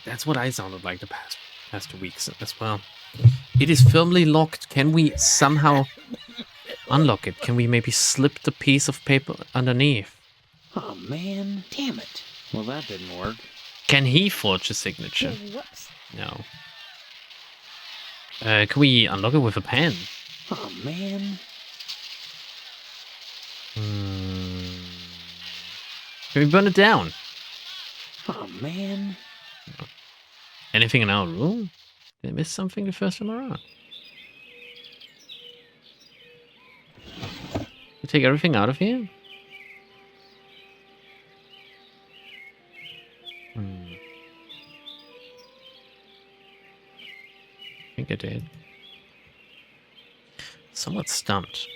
That's what I sounded like the past 2 weeks as well. It is firmly locked. Can we somehow unlock it? Can we maybe slip the piece of paper underneath? Oh, man. Damn it. Well, that didn't work. Can he forge a signature? Whoops. No. Can we unlock it with a pen? Oh, man. Can we burn it down? Oh, man. Anything in our room? Did I miss something the first time around? We take everything out of here? I think I did. Somewhat stumped.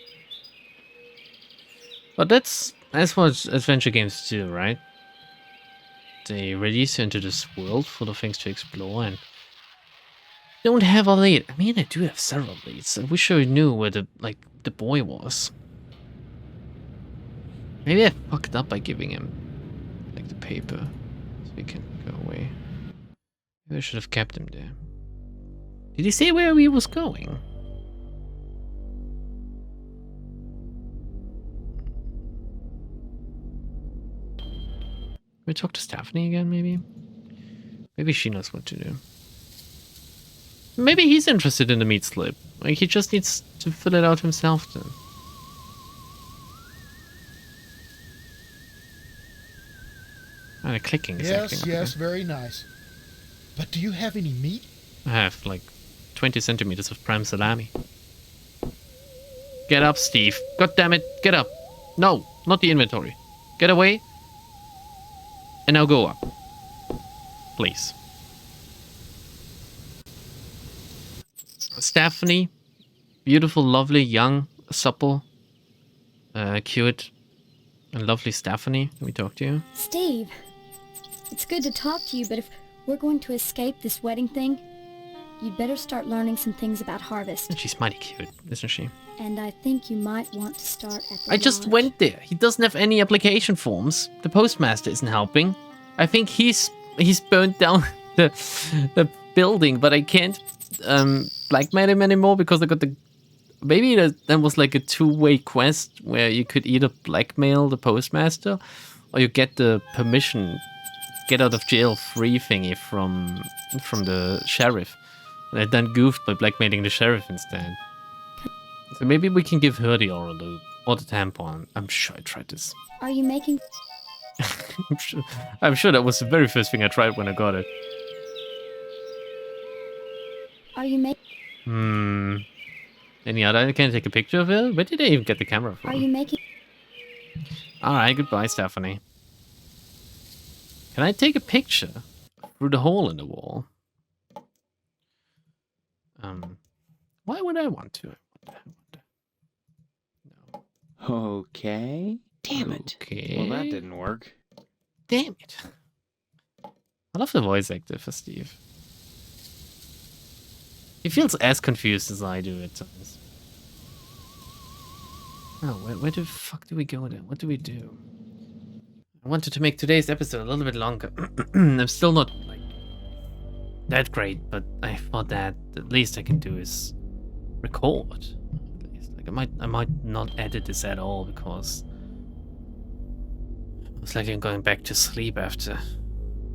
But that's what adventure games do, right? They release you into this world full of things to explore and don't have a lead. I mean, I do have several leads. I wish I knew where the boy was. Maybe I fucked up by giving him like the paper so he can go away. Maybe I should have kept him there. Did he say where he was going? Can we talk to Stephanie again, maybe? Maybe she knows what to do. Maybe he's interested in the meat slip. Like, he just needs to fill it out himself then. And the clicking is acting up Yes, again. very nice. But do you have any meat? I have, like, 20 centimeters of prime salami. Get up, Steve. God damn it, get up. No, not the inventory. Get away. And now go up. Please. Stephanie. Beautiful, lovely, young, supple, cute, and lovely Stephanie. Can we talk to you? Steve, it's good to talk to you, but if we're going to escape this wedding thing, you'd better start learning some things about harvest. And she's mighty cute, isn't she? And I think you might want to start at the I just lodge. went there. He doesn't have any application forms. The postmaster isn't helping. I think he's burned down the building, but I can't blackmail him anymore because I got the... Maybe that was like a two-way quest where you could either blackmail the postmaster or you get the permission, get out of jail free thingy from the sheriff. And I then goofed by blackmailing the sheriff instead. So maybe we can give her the oral loop or the tampon. I'm sure I tried this. Are you making... I'm sure that was the very first thing I tried when I got it. Are you making... Any other? Can I take a picture of it? Where did I even get the camera from? Are you making... Alright, goodbye, Stephanie. Can I take a picture through the hole in the wall? Why would I want to? No. Okay. Damn it. Okay. Well, that didn't work. Damn it. I love the voice actor for Steve. He feels as confused as I do at times. Oh, where the fuck do we go then? What do we do? I wanted to make today's episode a little bit longer. I'm still not, like, that great, but I thought that the least I can do is record. At least. Like, I might not edit this at all because it's like I'm going back to sleep after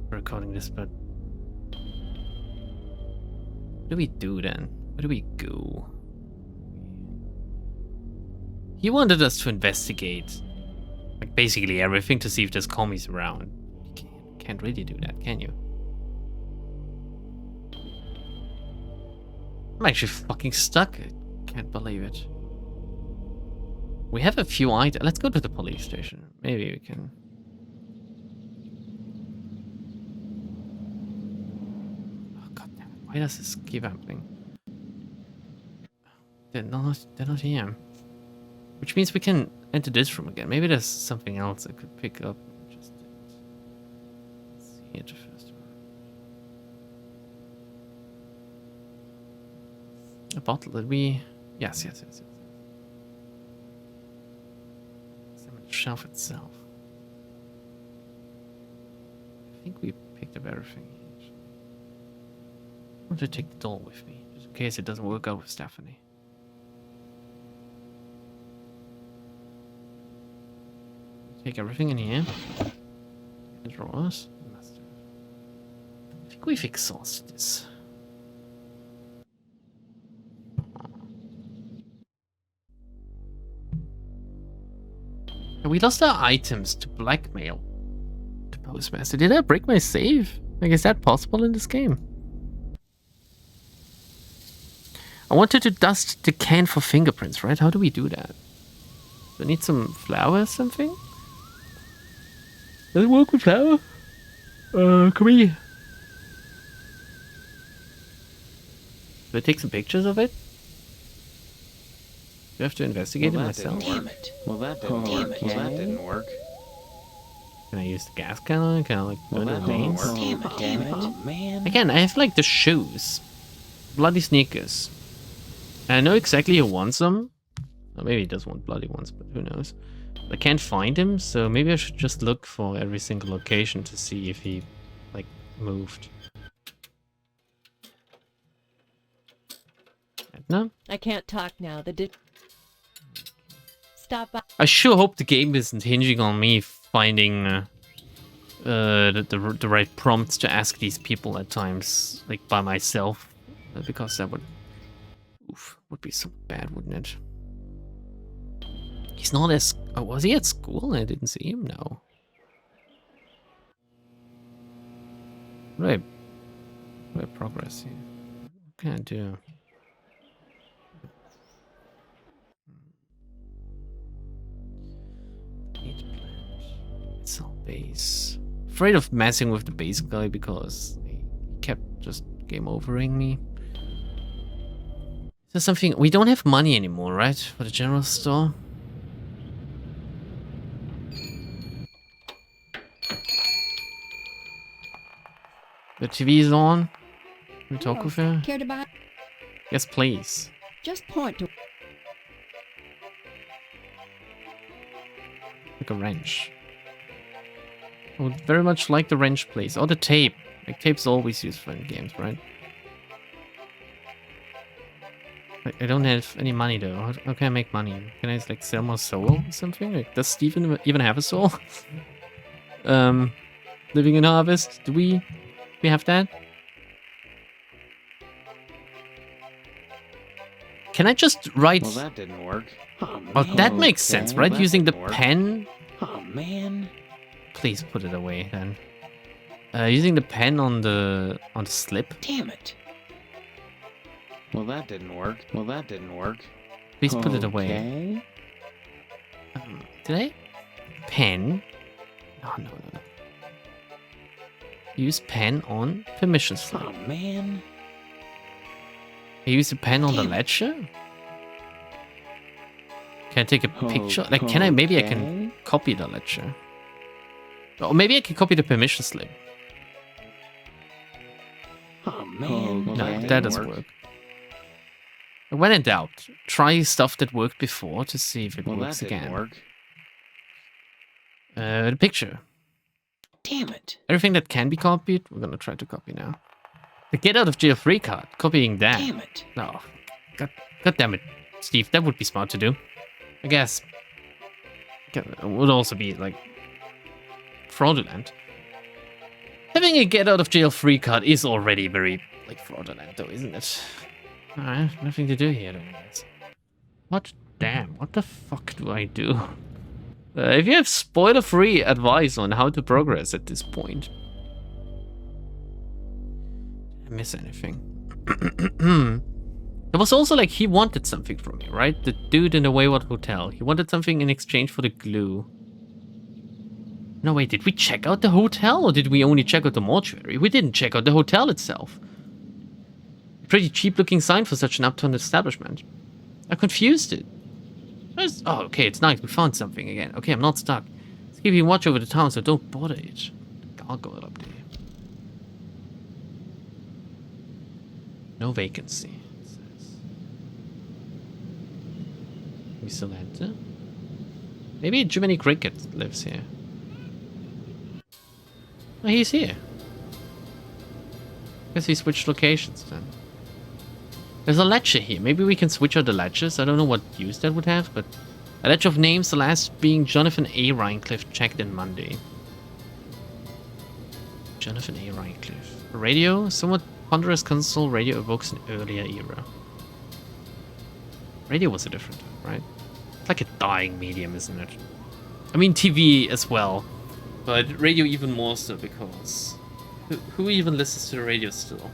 recording this, but what do we do then? Where do we go? He wanted us to investigate, like, basically everything to see if there's commies around. You can't really do that, can you? I'm actually fucking stuck. I can't believe it. We have a few items. Let's go to the police station. Maybe we can... Oh, God damn it. Why does this keep happening? They're not here. Which means we can enter this room again. Maybe there's something else I could pick up. Just let's see it first. A bottle that we... Yes. Examine the shelf itself. I think we picked up everything. I want to take the doll with me, just in case it doesn't work out with Stephanie. Take everything in here. The drawers. I think we've exhausted this. And we lost our items to blackmail the postmaster. Did I break my save? Like, is that possible in this game? I wanted to dust the can for fingerprints, right? How do we do that? Do I need some flour or something? Does it work with flour? Can we... Do I take some pictures of it? Do I have to investigate it myself? Damn it. Well, that didn't work. Well, that didn't work. Can I use the gas cannon? Can I like go to the veins? Damn it. Oh, man. Again, I have like the shoes. Bloody sneakers. And I know exactly who wants them. Or maybe he does want bloody ones, but who knows. I can't find him, so maybe I should just look for every single location to see if he, like, moved. No? I can't talk now. Stop by. I sure hope the game isn't hinging on me finding the right prompts to ask these people at times, like, by myself. Because that would be so bad, wouldn't it? He's not as... Oh, was he at school? I didn't see him? No. Right. Progress here. What can I do? It's all base. Afraid of messing with the base guy because he kept just game overing me. Is there something... We don't have money anymore, right? For the general store? The TV's on. Can we talk with her? Care to buy? Yes, please. Just point to... Like a wrench. I would very much like the wrench, please. Or the tape. Like, tape's always useful in games, right? I don't have any money, though. How can I make money? Can I, like, sell my soul or something? Like, does Steven even have a soul? Living in Harvest? Do we have that? Can I just write... Well, that didn't work. Oh, well, that makes sense, right? Well, Using the work. pen... Oh, man. Please put it away, then. Using the pen on the slip. Damn it. Well, that didn't work. Well, that didn't work. Please put it away. Did I? Pen? No. Use pen on permission slip. Oh, man. I use the pen on the ledger? Can I take a picture? Like, can I? Maybe I can copy the ledger. Or maybe I can copy the permission slip. Oh, man. No, that doesn't work. When in doubt, try stuff that worked before to see if it works again. Work. The picture. Damn it. Everything that can be copied, we're gonna try to copy now. The get out of jail free card. Copying that. Damn it. No. God damn it, Steve. That would be smart to do. I guess. It would also be, like, fraudulent. Having a get out of jail free card is already very, like, fraudulent, though, isn't it? Alright, nothing to do here, then, guys. What? Damn, what the fuck do I do? If you have spoiler-free advice on how to progress at this point. Did I miss anything? It was also like he wanted something from me, right? The dude in the Wayward Hotel. He wanted something in exchange for the glue. No, wait, did we check out the hotel or did we only check out the mortuary? We didn't check out the hotel itself. Pretty cheap-looking sign for such an upturned establishment. I confused it. Oh, okay, it's nice. We found something again. Okay, I'm not stuck. It's keeping watch over the town, so don't bother it. Gargoyle up there. No vacancy. It says. We still enter. Maybe Jiminy Cricket lives here. Oh, he's here. Guess he switched locations then. There's a ledger here. Maybe we can switch out the ledgers. I don't know what use that would have, but a ledger of names, the last being Jonathan A. Rhinecliffe, checked in Monday. Jonathan A. Rhinecliffe. A radio, somewhat ponderous console radio evokes an earlier era. Radio was a different time, right? It's like a dying medium, isn't it? I mean, TV as well, but radio even more so because who even listens to the radio still?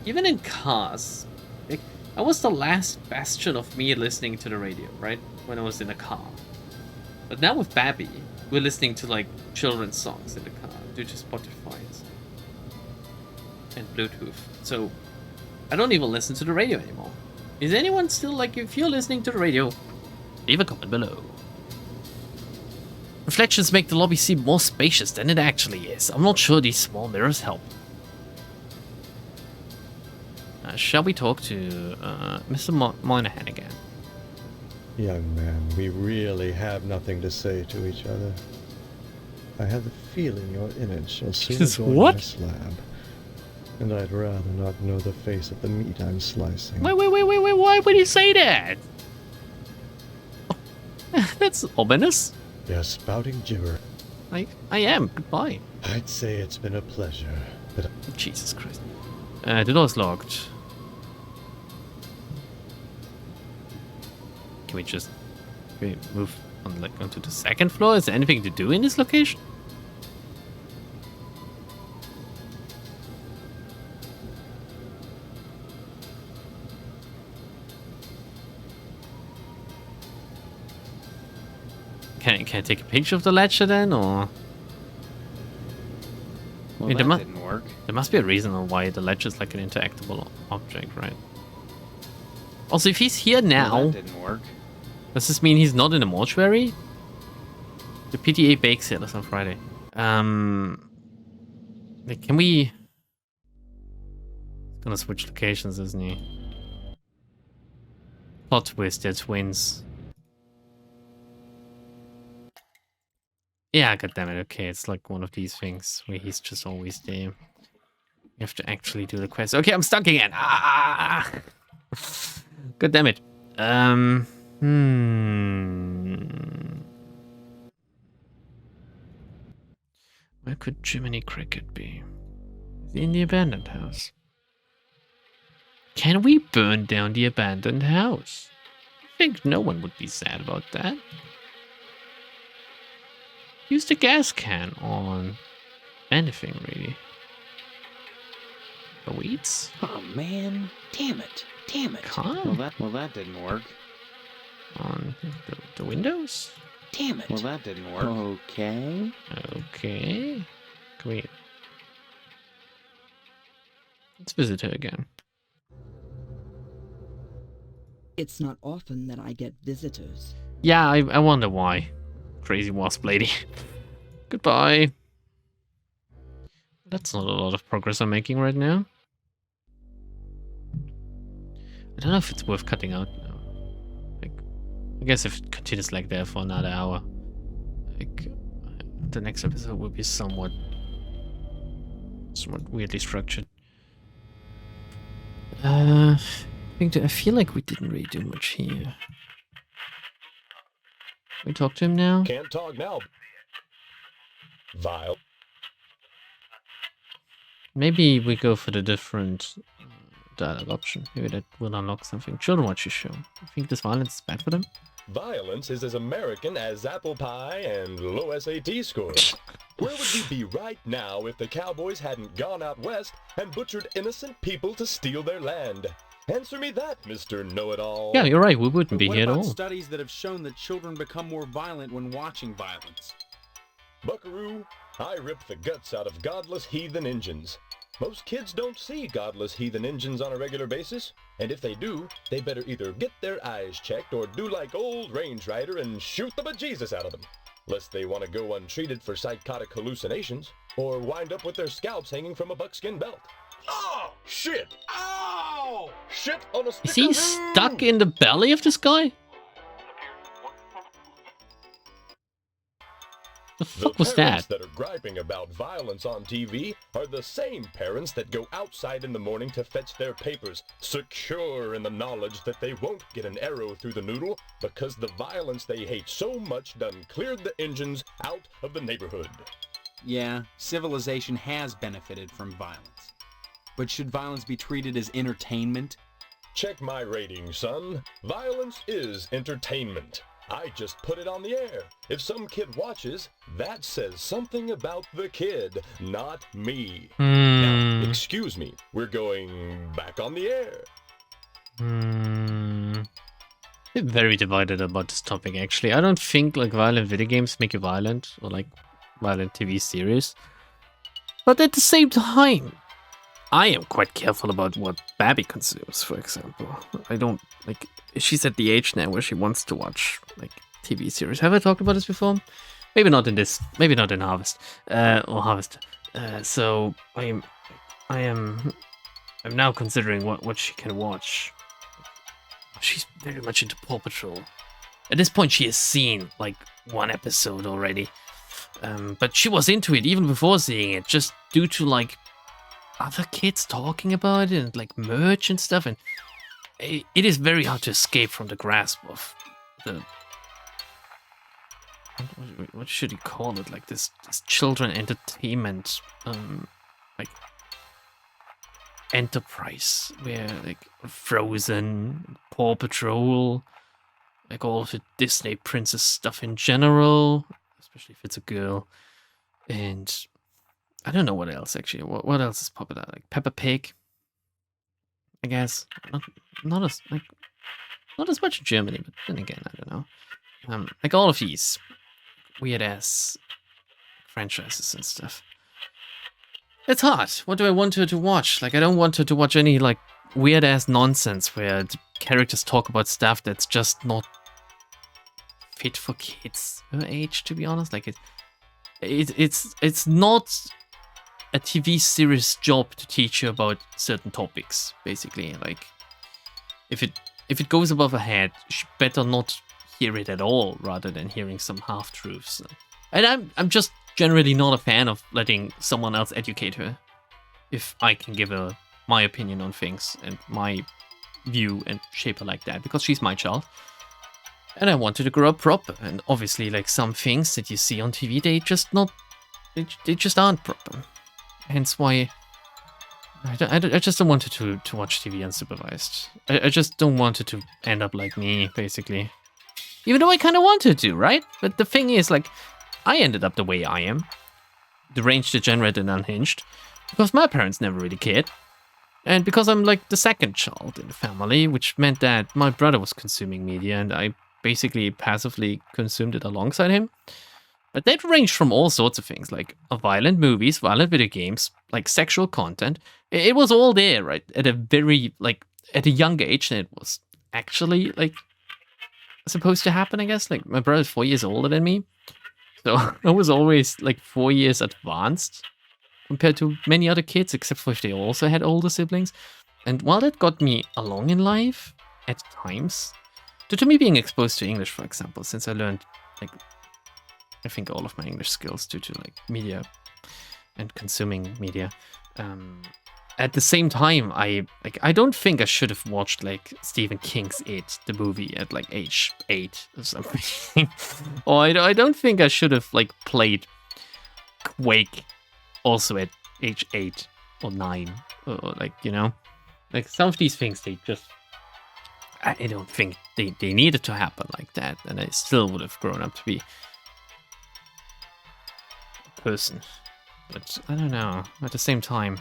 Even in cars. Like, I was the last bastion of me listening to the radio, right? When I was in a car. But now with Babby, we're listening to like children's songs in the car due to Spotify and Bluetooth. So I don't even listen to the radio anymore. Is anyone still like, if you're listening to the radio, leave a comment below. Reflections make the lobby seem more spacious than it actually is. I'm not sure these small mirrors help. Shall we talk to Mr. Moynihan again? Young man, we really have nothing to say to each other. I have the feeling your image shall soon adorn my slab. And I'd rather not know the face of the meat I'm slicing. Wait, why would he say that? That's ominous. You're spouting gibber. I am. Goodbye. I'd say it's been a pleasure, but... Jesus Christ. The door's locked. Can we just move on, like, onto the second floor? Is there anything to do in this location? Can I take a picture of the ledger then, or? Well, that didn't work. There must be a reason on why the ledger is like an interactable object, right? Also, if he's here now, Well, that didn't work. Does this mean he's not in a mortuary? The PTA bake sale is on Friday. Like, can we? He's gonna switch locations, isn't he? Plot twist, they're twins. Yeah, goddammit, okay, it's like one of these things where he's just always there. You have to actually do the quest. Okay, I'm stuck again. Ah! God damn it. Where could Jiminy Cricket be? Is he in the abandoned house? Can we burn down the abandoned house? I think no one would be sad about that. Use the gas can on anything, really. The weeds? Oh, man. Damn it. Can't. Well, that didn't work. On the windows? Damn it. Well, that didn't work. Okay. Okay. Can we... Let's visit her again. It's not often that I get visitors. Yeah, I wonder why. Crazy wasp lady. Goodbye. That's not a lot of progress I'm making right now. I don't know if it's worth cutting out now. Like, I guess if it continues like that for another hour, like, the next episode will be somewhat weirdly structured. I feel like we didn't really do much here. We talk to him now? Can't talk now. Vile. Maybe we go for the different dialogue option. Maybe that will unlock something. Children watch your show. You think this violence is bad for them? Violence is as American as apple pie and low SAT scores. Where would you be right now if the cowboys hadn't gone out west and butchered innocent people to steal their land? Answer me that, Mr. Know-It-All. Yeah, you're right. We wouldn't be What here at about all. studies that have shown that children become more violent when watching violence? Buckaroo, I rip the guts out of godless heathen Injuns. Most kids don't see godless heathen engines on a regular basis, and if they do, they better either get their eyes checked or do like old Range Rider and shoot the bejesus out of them, lest they want to go untreated for psychotic hallucinations, or wind up with their scalps hanging from a buckskin belt. Oh, shit! Ow! Shit on a stick. Is he stuck in the belly of this guy? The fuck was parents that? that are griping about violence on TV are the same parents that go outside in the morning to fetch their papers, secure in the knowledge that they won't get an arrow through the noodle because the violence they hate so much done cleared the engines out of the neighborhood. Yeah, civilization has benefited from violence. But should violence be treated as entertainment? Check my rating, son. Violence is entertainment. I just put it on the air. If some kid watches, that says something about the kid, not me. Now, excuse me, we're going back on the air. I'm very divided about this topic, actually. I don't think like violent video games make you violent, or like violent TV series. But at the same time, I am quite careful about what Babby consumes, for example. I don't, like, she's at the age now where she wants to watch, like, TV series. Have I talked about this before? Maybe not in this, maybe not in Harvest, or Harvest. So, I'm now considering what she can watch. She's very much into Paw Patrol. At this point, she has seen, like, one episode already. But she was into it even before seeing it, just due to, like, other kids talking about it and like merch and stuff, and it is very hard to escape from the grasp of the what should you call it, like this children entertainment like enterprise where like Frozen, Paw Patrol, like all of the Disney princess stuff in general, especially if it's a girl, and I don't know what else actually. What else is popular? Like Peppa Pig, I guess. Not as much in Germany, but then again, I don't know. Like all of these weird ass franchises and stuff. It's hard. What do I want her to watch? Like I don't want her to watch any like weird ass nonsense where the characters talk about stuff that's just not fit for kids her age. To be honest, like it's not a TV series job to teach you about certain topics, basically. Like, if it goes above her head, she better not hear it at all, rather than hearing some half-truths. And I'm just generally not a fan of letting someone else educate her. If I can give her my opinion on things and my view and shape her like that, because she's my child. And I want her to grow up proper. And obviously, like some things that you see on TV, they just aren't proper. Hence why I just don't want her to watch TV unsupervised. I just don't want her to end up like me, basically. Even though I kind of want her to, right? But the thing is, like, I ended up the way I am. Deranged, degenerate, and unhinged. Because my parents never really cared. And because I'm, like, the second child in the family, which meant that my brother was consuming media, and I basically passively consumed it alongside him. But that ranged from all sorts of things, like violent movies, violent video games, like sexual content. It was all there, right? At a young age than it was actually, like, supposed to happen, I guess. Like, my brother's 4 years older than me. So I was always, like, 4 years advanced compared to many other kids, except for if they also had older siblings. And while that got me along in life, at times, to me being exposed to English, for example, since I learned, like, I think all of my English skills due to like media and consuming media. At the same time, I don't think I should have watched like Stephen King's It, the movie, at like age 8 or something. Or I don't think I should have like played Quake also at age 8 or 9, or like, you know, like some of these things they just, I don't think they needed to happen like that, and I still would have grown up to be person. But I don't know, at the same time,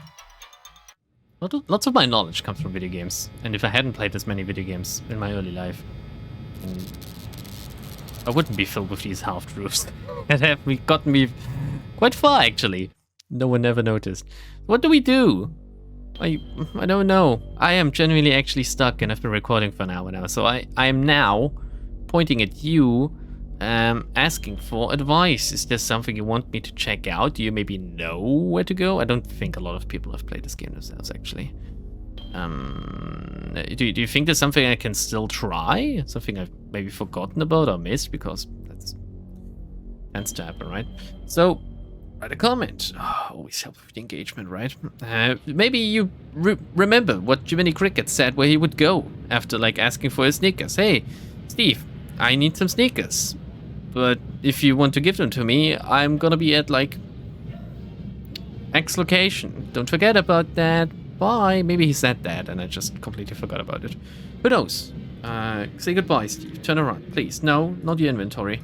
lots of my knowledge comes from video games, and if I hadn't played as many video games in my early life, I wouldn't be filled with these half-truths that have gotten me quite far, actually. No one ever noticed. What do we do? I don't know. I am genuinely actually stuck, and I've been recording for an hour now. So I am now pointing at you, asking for advice. Is there something you want me to check out? Do you maybe know where to go? I don't think a lot of people have played this game themselves, actually. Do you think there's something I can still try? Something I've maybe forgotten about or missed? Because that tends to happen, right? So, write a comment. Oh, always helps with the engagement, right? Maybe you remember what Jiminy Cricket said where he would go after, like, asking for his sneakers. Hey, Steve, I need some sneakers. But if you want to give them to me, I'm gonna be at, like, X location. Don't forget about that. Bye. Maybe he said that and I just completely forgot about it. Who knows? Say goodbye, Steve. Turn around, please. No, not the inventory.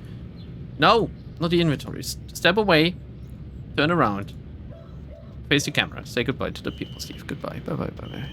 No, not the inventory. Step away. Turn around. Face the camera. Say goodbye to the people, Steve. Goodbye. Bye-bye. Bye-bye.